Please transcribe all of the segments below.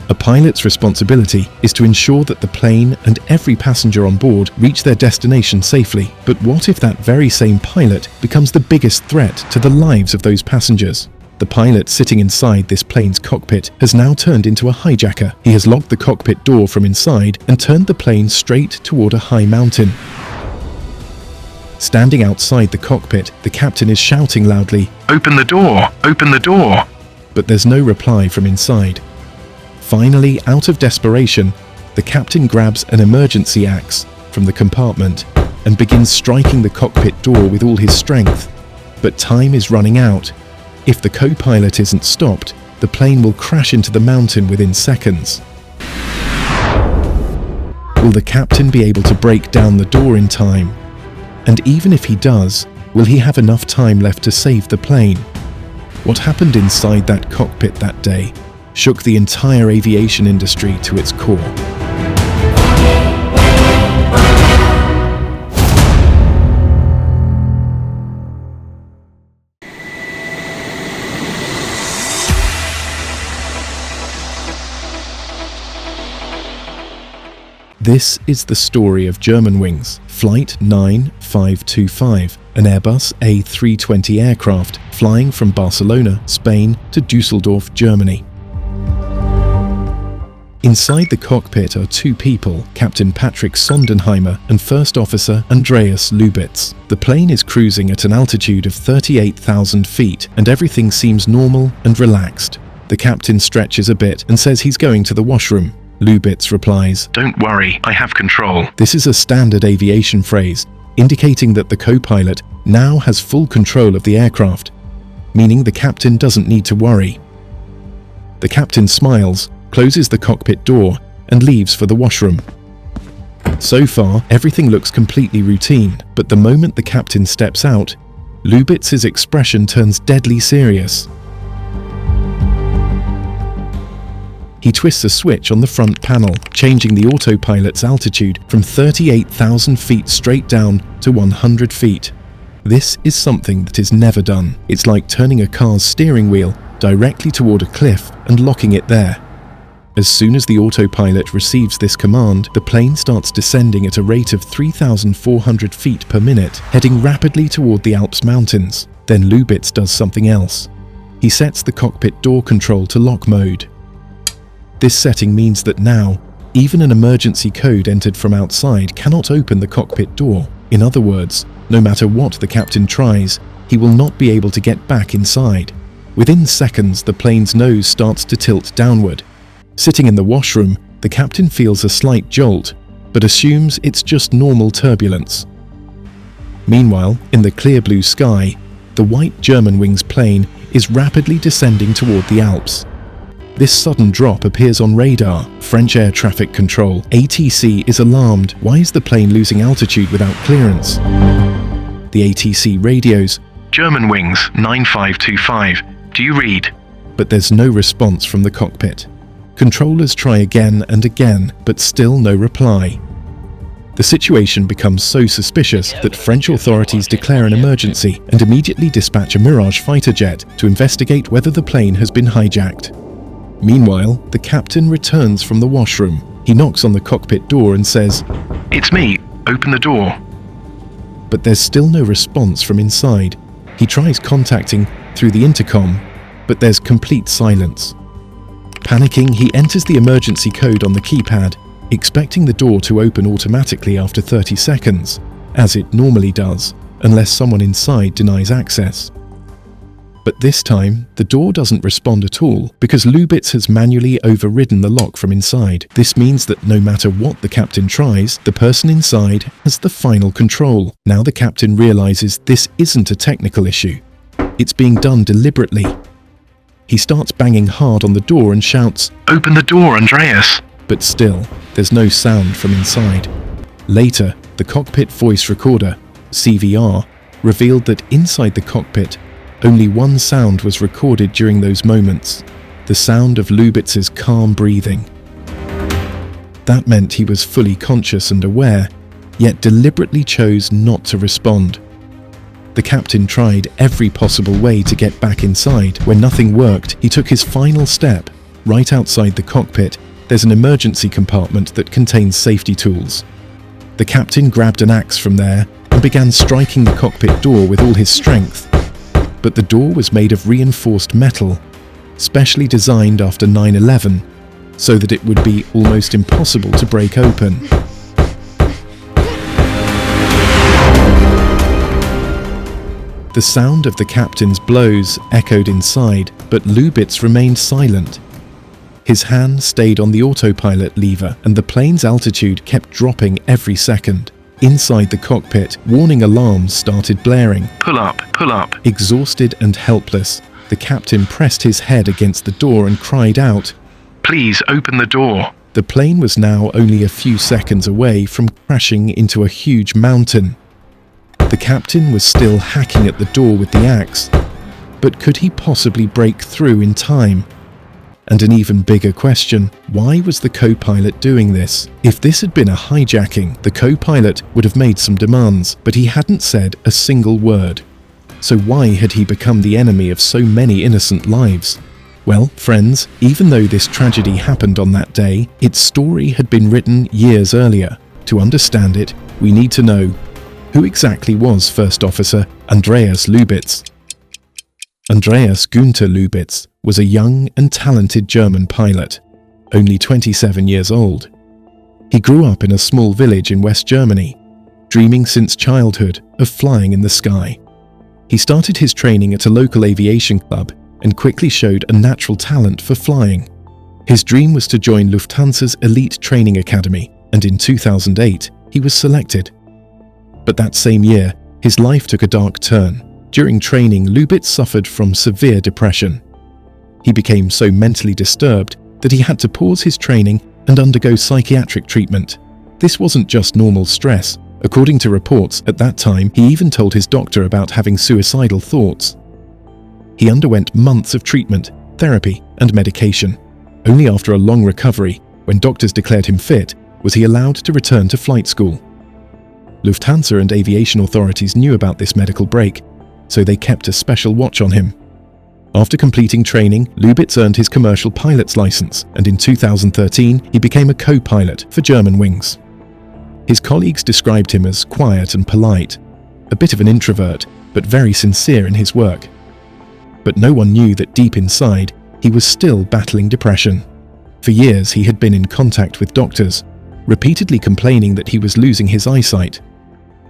A pilot's responsibility is to ensure that the plane and every passenger on board reach their destination safely. But what if that very same pilot becomes the biggest threat to the lives of those passengers? The pilot sitting inside this plane's cockpit has now turned into a hijacker. He has locked the cockpit door from inside and turned the plane straight toward a high mountain. Standing outside the cockpit, the captain is shouting loudly, "Open the door! Open the door!" But there's no reply from inside. Finally, out of desperation, the captain grabs an emergency axe from the compartment and begins striking the cockpit door with all his strength. But time is running out. If the co-pilot isn't stopped, the plane will crash into the mountain within seconds. Will the captain be able to break down the door in time? And even if he does, will he have enough time left to save the plane? What happened inside that cockpit that day shook the entire aviation industry to its core. This is the story of Germanwings Flight 9525, an Airbus A320 aircraft flying from Barcelona, Spain to Düsseldorf, Germany. Inside the cockpit are two people, Captain Patrick Sondenheimer and First Officer Andreas Lubitz. The plane is cruising at an altitude of 38,000 feet and everything seems normal and relaxed. The captain stretches a bit and says he's going to the washroom. Lubitz replies, "Don't worry, I have control." This is a standard aviation phrase, indicating that the co-pilot now has full control of the aircraft, meaning the captain doesn't need to worry. The captain smiles, closes the cockpit door, and leaves for the washroom. So far, everything looks completely routine, but the moment the captain steps out, Lubitz's expression turns deadly serious. He twists a switch on the front panel, changing the autopilot's altitude from 38,000 feet straight down to 100 feet. This is something that is never done. It's like turning a car's steering wheel directly toward a cliff and locking it there. As soon as the autopilot receives this command, the plane starts descending at a rate of 3,400 feet per minute, heading rapidly toward the Alps mountains. Then Lubitz does something else. He sets the cockpit door control to lock mode. This setting means that now, even an emergency code entered from outside cannot open the cockpit door. In other words, no matter what the captain tries, he will not be able to get back inside. Within seconds, the plane's nose starts to tilt downward. Sitting in the washroom, the captain feels a slight jolt, but assumes it's just normal turbulence. Meanwhile, in the clear blue sky, the white Germanwings plane is rapidly descending toward the Alps. This sudden drop appears on radar. French air traffic control, ATC, is alarmed. Why is the plane losing altitude without clearance? The ATC radios, "Germanwings 9525, do you read?" But there's no response from the cockpit. Controllers try again and again, but still no reply. The situation becomes so suspicious that French authorities declare an emergency and immediately dispatch a Mirage fighter jet to investigate whether the plane has been hijacked. Meanwhile, the captain returns from the washroom. He knocks on the cockpit door and says, "It's me, open the door." But there's still no response from inside. He tries contacting through the intercom, but there's complete silence. Panicking, he enters the emergency code on the keypad, expecting the door to open automatically after 30 seconds, as it normally does, unless someone inside denies access. But this time, the door doesn't respond at all because Lubitz has manually overridden the lock from inside. This means that no matter what the captain tries, the person inside has the final control. Now the captain realizes this isn't a technical issue. It's being done deliberately. He starts banging hard on the door and shouts, "Open the door, Andreas!" But still, there's no sound from inside. Later, the cockpit voice recorder, CVR, revealed that inside the cockpit, only one sound was recorded during those moments, the sound of Lubitz's calm breathing. That meant he was fully conscious and aware, yet deliberately chose not to respond. The captain tried every possible way to get back inside. When nothing worked, he took his final step, Right outside the cockpit, there's an emergency compartment that contains safety tools. The captain grabbed an axe from there and began striking the cockpit door with all his strength. But the door was made of reinforced metal, specially designed after 9/11, so that it would be almost impossible to break open. The sound of the captain's blows echoed inside, but Lubitz remained silent. His hand stayed on the autopilot lever, and the plane's altitude kept dropping every second. Inside the cockpit, warning alarms started blaring. Pull up, pull up. Exhausted and helpless, the captain pressed his head against the door and cried out, Please open the door. The plane was now only a few seconds away from crashing into a huge mountain. The captain was still hacking at the door with the axe, but could he possibly break through in time? And an even bigger question, why was the co-pilot doing this? If this had been a hijacking, the co-pilot would have made some demands, but he hadn't said a single word. So why had he become the enemy of so many innocent lives? Well, friends, even though this tragedy happened on that day, its story had been written years earlier. To understand it, we need to know, who exactly was First Officer Andreas Lubitz? Andreas Günther Lubitz was a young and talented German pilot, only 27 years old. He grew up in a small village in West Germany, dreaming since childhood of flying in the sky. He started his training at a local aviation club and quickly showed a natural talent for flying. His dream was to join Lufthansa's elite training academy, and in 2008 he was selected. But that same year, his life took a dark turn. During training, Lubitz suffered from severe depression. He became so mentally disturbed that he had to pause his training and undergo psychiatric treatment. This wasn't just normal stress. According to reports, at that time, he even told his doctor about having suicidal thoughts. He underwent months of treatment, therapy, and medication. Only after a long recovery, when doctors declared him fit, was he allowed to return to flight school. Lufthansa and aviation authorities knew about this medical break, so they kept a special watch on him. After completing training, Lubitz earned his commercial pilot's license, and in 2013 he became a co-pilot for Germanwings. His colleagues described him as quiet and polite, a bit of an introvert, but very sincere in his work. But no one knew that deep inside, he was still battling depression. For years he had been in contact with doctors, repeatedly complaining that he was losing his eyesight.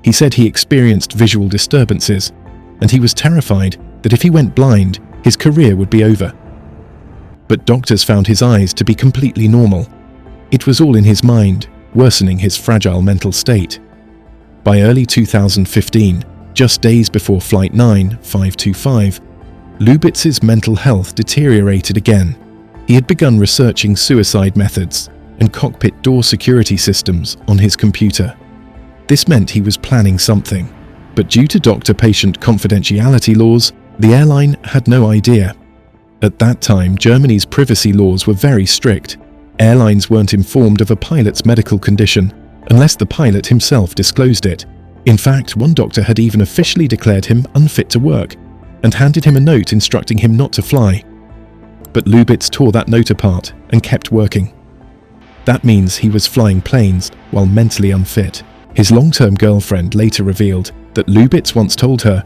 He said he experienced visual disturbances, and he was terrified that if he went blind, his career would be over. But doctors found his eyes to be completely normal. It was all in his mind, worsening his fragile mental state. By early 2015, just days before Flight 9525, Lubitz's mental health deteriorated again. He had begun researching suicide methods and cockpit door security systems on his computer. This meant he was planning something, but due to doctor-patient confidentiality laws, the airline had no idea. At that time, Germany's privacy laws were very strict. Airlines weren't informed of a pilot's medical condition unless the pilot himself disclosed it. In fact, one doctor had even officially declared him unfit to work and handed him a note instructing him not to fly. But Lubitz tore that note apart and kept working. That means he was flying planes while mentally unfit. His long-term girlfriend later revealed that Lubitz once told her,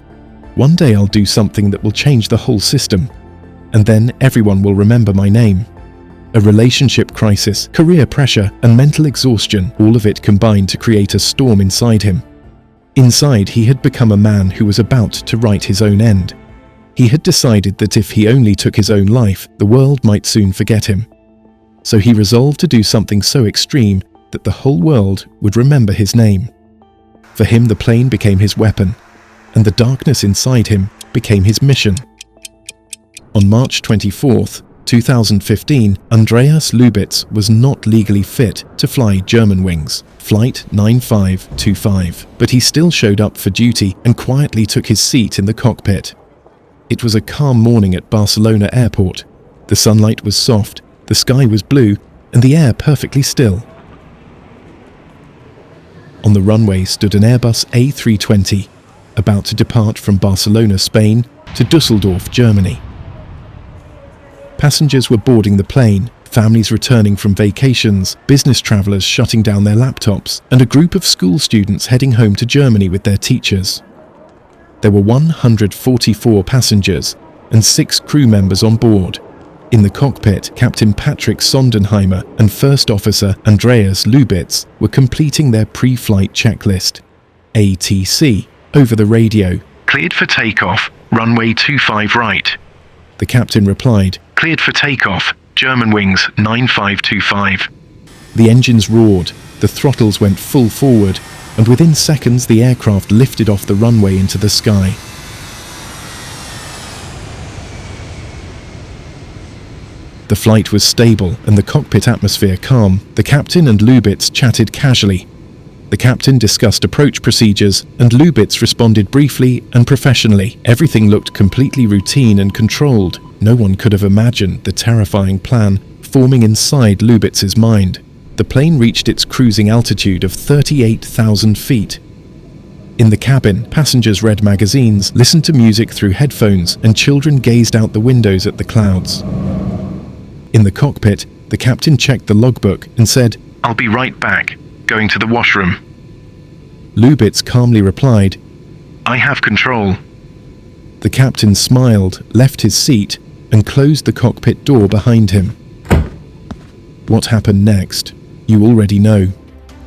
"One day I'll do something that will change the whole system, and then everyone will remember my name." A relationship crisis, career pressure, and mental exhaustion, all of it combined to create a storm inside him. Inside, he had become a man who was about to write his own end. He had decided that if he only took his own life, the world might soon forget him. So he resolved to do something so extreme that the whole world would remember his name. For him, the plane became his weapon, and the darkness inside him became his mission. On March 24th, 2015, Andreas Lubitz was not legally fit to fly Germanwings Flight 9525, but he still showed up for duty and quietly took his seat in the cockpit. It was a calm morning at Barcelona airport. The sunlight was soft, the sky was blue, and the air perfectly still. On the runway stood an Airbus A320, about to depart from Barcelona, Spain, to Düsseldorf, Germany. Passengers were boarding the plane, families returning from vacations, business travelers shutting down their laptops, and a group of school students heading home to Germany with their teachers. There were 144 passengers and 6 crew members on board. In the cockpit, Captain Patrick Sondenheimer and First Officer Andreas Lubitz were completing their pre-flight checklist, ATC, over the radio. Cleared for takeoff, runway 25 right. The captain replied, Cleared for takeoff, Germanwings 9525. The engines roared, the throttles went full forward, and within seconds the aircraft lifted off the runway into the sky. The flight was stable and the cockpit atmosphere calm. The captain and Lubitz chatted casually. The captain discussed approach procedures and Lubitz responded briefly and professionally. Everything looked completely routine and controlled. No one could have imagined the terrifying plan forming inside Lubitz's mind. The plane reached its cruising altitude of 38,000 feet. In the cabin, passengers read magazines, listened to music through headphones, and children gazed out the windows at the clouds. In the cockpit, the captain checked the logbook and said, I'll be right back, going to the washroom. Lubitz calmly replied, I have control. The captain smiled, left his seat, and closed the cockpit door behind him. What happened next? You already know.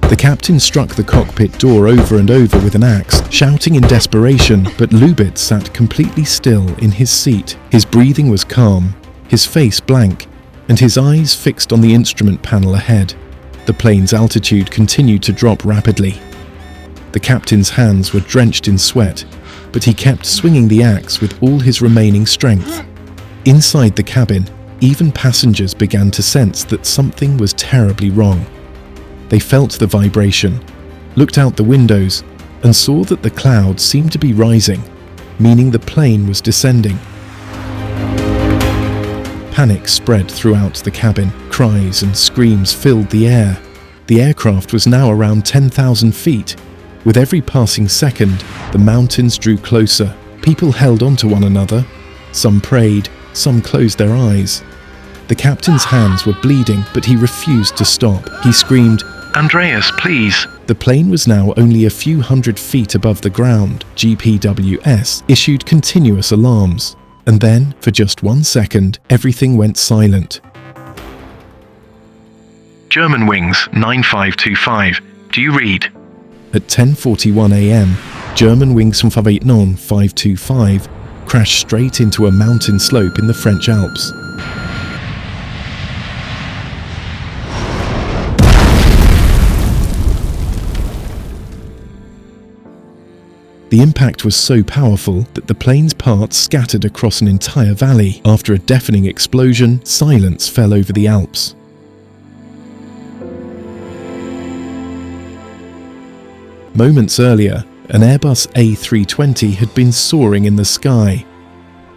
The captain struck the cockpit door over and over with an axe, shouting in desperation, but Lubitz sat completely still in his seat. His breathing was calm, his face blank, and his eyes fixed on the instrument panel ahead. The plane's altitude continued to drop rapidly. The captain's hands were drenched in sweat, but he kept swinging the axe with all his remaining strength. Inside the cabin, even passengers began to sense that something was terribly wrong. They felt the vibration, looked out the windows, and saw that the clouds seemed to be rising, meaning the plane was descending. Panic spread throughout the cabin. Cries and screams filled the air. The aircraft was now around 10,000 feet. With every passing second, the mountains drew closer. People held onto one another. Some prayed, some closed their eyes. The captain's hands were bleeding, but he refused to stop. He screamed, Andreas, please. The plane was now only a few hundred feet above the ground. GPWS issued continuous alarms. And then, for just 1 second, everything went silent. Germanwings 9525. Do you read? At 10:41 a.m., Germanwings 525 crashed straight into a mountain slope in the French Alps. The impact was so powerful that the plane's parts scattered across an entire valley. After a deafening explosion, silence fell over the Alps. Moments earlier, an Airbus A320 had been soaring in the sky.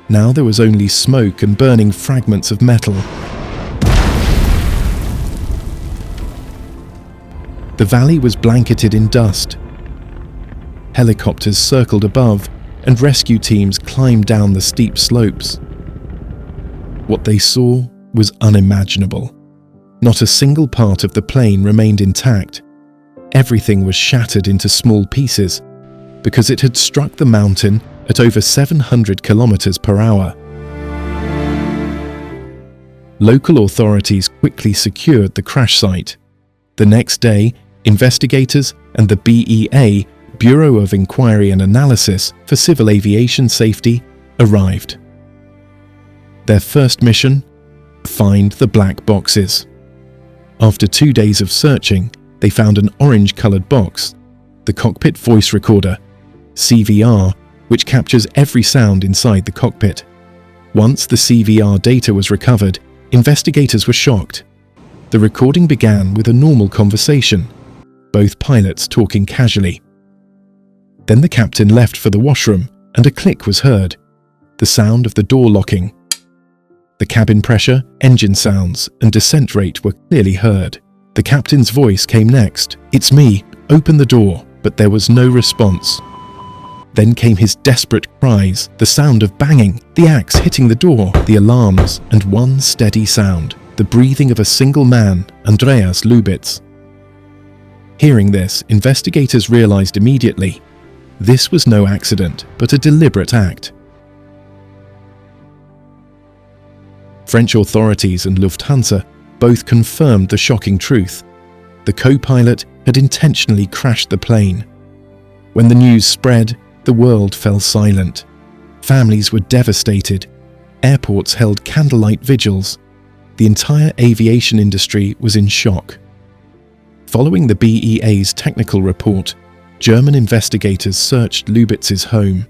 Now there was only smoke and burning fragments of metal. The valley was blanketed in dust. Helicopters circled above, and rescue teams climbed down the steep slopes. What they saw was unimaginable. Not a single part of the plane remained intact. Everything was shattered into small pieces, because it had struck the mountain at over 700 kilometers per hour. Local authorities quickly secured the crash site. The next day, investigators and the BEA, Bureau of Inquiry and Analysis for Civil Aviation Safety, arrived. Their first mission? Find the black boxes. After 2 days of searching, they found an orange-colored box, the cockpit voice recorder, CVR, which captures every sound inside the cockpit. Once the CVR data was recovered, investigators were shocked. The recording began with a normal conversation, both pilots talking casually. Then the captain left for the washroom, and a click was heard, the sound of the door locking. The cabin pressure, engine sounds, and descent rate were clearly heard. The captain's voice came next. "It's me, open the door," but there was no response. Then came his desperate cries, the sound of banging, the axe hitting the door, the alarms, and one steady sound, the breathing of a single man, Andreas Lubitz. Hearing this, investigators realized immediately this was no accident, but a deliberate act. French authorities and Lufthansa both confirmed the shocking truth. The co-pilot had intentionally crashed the plane. When the news spread, the world fell silent. Families were devastated. Airports held candlelight vigils. The entire aviation industry was in shock. Following the BEA's technical report, German investigators searched Lubitz's home.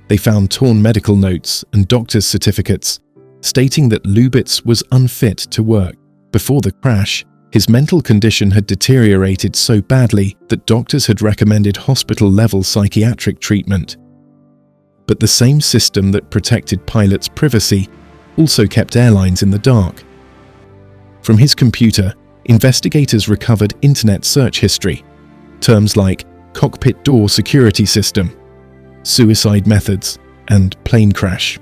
They found torn medical notes and doctor's certificates, stating that Lubitz was unfit to work. Before the crash, his mental condition had deteriorated so badly that doctors had recommended hospital-level psychiatric treatment. But the same system that protected pilots' privacy also kept airlines in the dark. From his computer, investigators recovered internet search history, terms like cockpit door security system, suicide methods, and plane crash.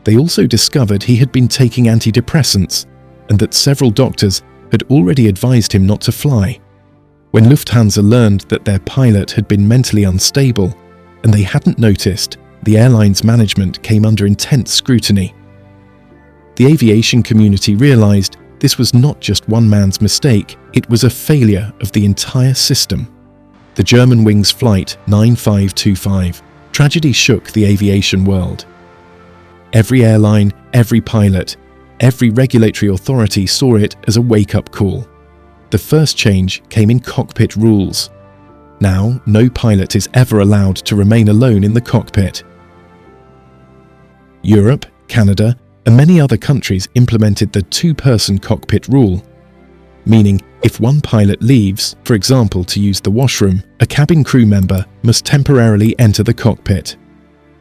They also discovered he had been taking antidepressants and that several doctors had already advised him not to fly. When Lufthansa learned that their pilot had been mentally unstable and they hadn't noticed, the airline's management came under intense scrutiny. The aviation community realized this was not just one man's mistake, it was a failure of the entire system. The Germanwings Flight 9525 tragedy shook the aviation world. Every airline, every pilot, every regulatory authority saw it as a wake-up call. The first change came in cockpit rules. Now, no pilot is ever allowed to remain alone in the cockpit. Europe, Canada, and many other countries implemented the two-person cockpit rule, meaning if one pilot leaves, for example to use the washroom, a cabin crew member must temporarily enter the cockpit.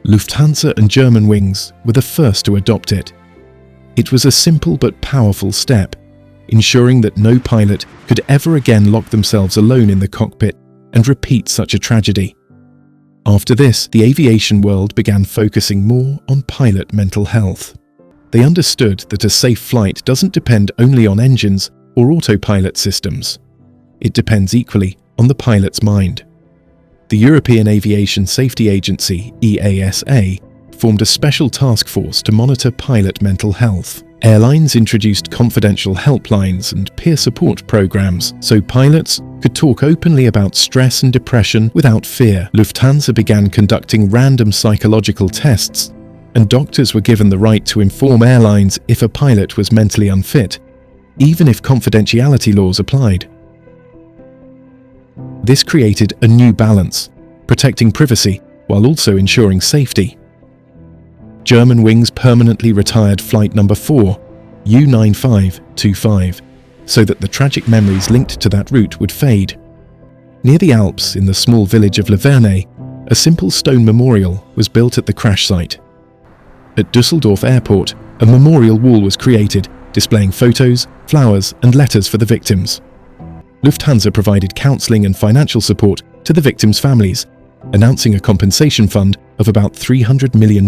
Lufthansa and Germanwings were the first to adopt it. It was a simple but powerful step, ensuring that no pilot could ever again lock themselves alone in the cockpit and repeat such a tragedy. After this, the aviation world began focusing more on pilot mental health. They understood that a safe flight doesn't depend only on engines or autopilot systems. It depends equally on the pilot's mind. The European Aviation Safety Agency, EASA, formed a special task force to monitor pilot mental health. Airlines introduced confidential helplines and peer support programs so pilots could talk openly about stress and depression without fear. Lufthansa began conducting random psychological tests, and doctors were given the right to inform airlines if a pilot was mentally unfit, even if confidentiality laws applied. This created a new balance, protecting privacy while also ensuring safety. Germanwings permanently retired flight number 4, U9525, so that the tragic memories linked to that route would fade. Near the Alps, in the small village of Laverne, a simple stone memorial was built at the crash site. At Düsseldorf Airport, a memorial wall was created, displaying photos, flowers, and letters for the victims. Lufthansa provided counseling and financial support to the victims' families, announcing a compensation fund of about $300 million.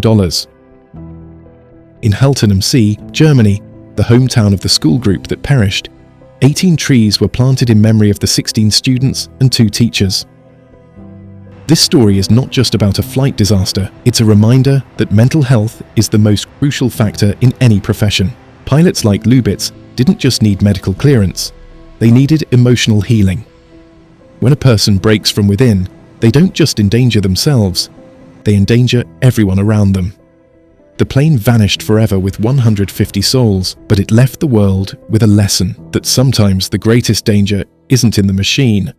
In Helton am See, Germany, the hometown of the school group that perished, 18 trees were planted in memory of the 16 students and 2 teachers. This story is not just about a flight disaster, it's a reminder that mental health is the most crucial factor in any profession. Pilots like Lubitz didn't just need medical clearance, they needed emotional healing. When a person breaks from within, they don't just endanger themselves, they endanger everyone around them. The plane vanished forever with 150 souls, but it left the world with a lesson that sometimes the greatest danger isn't in the machine,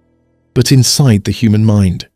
but inside the human mind.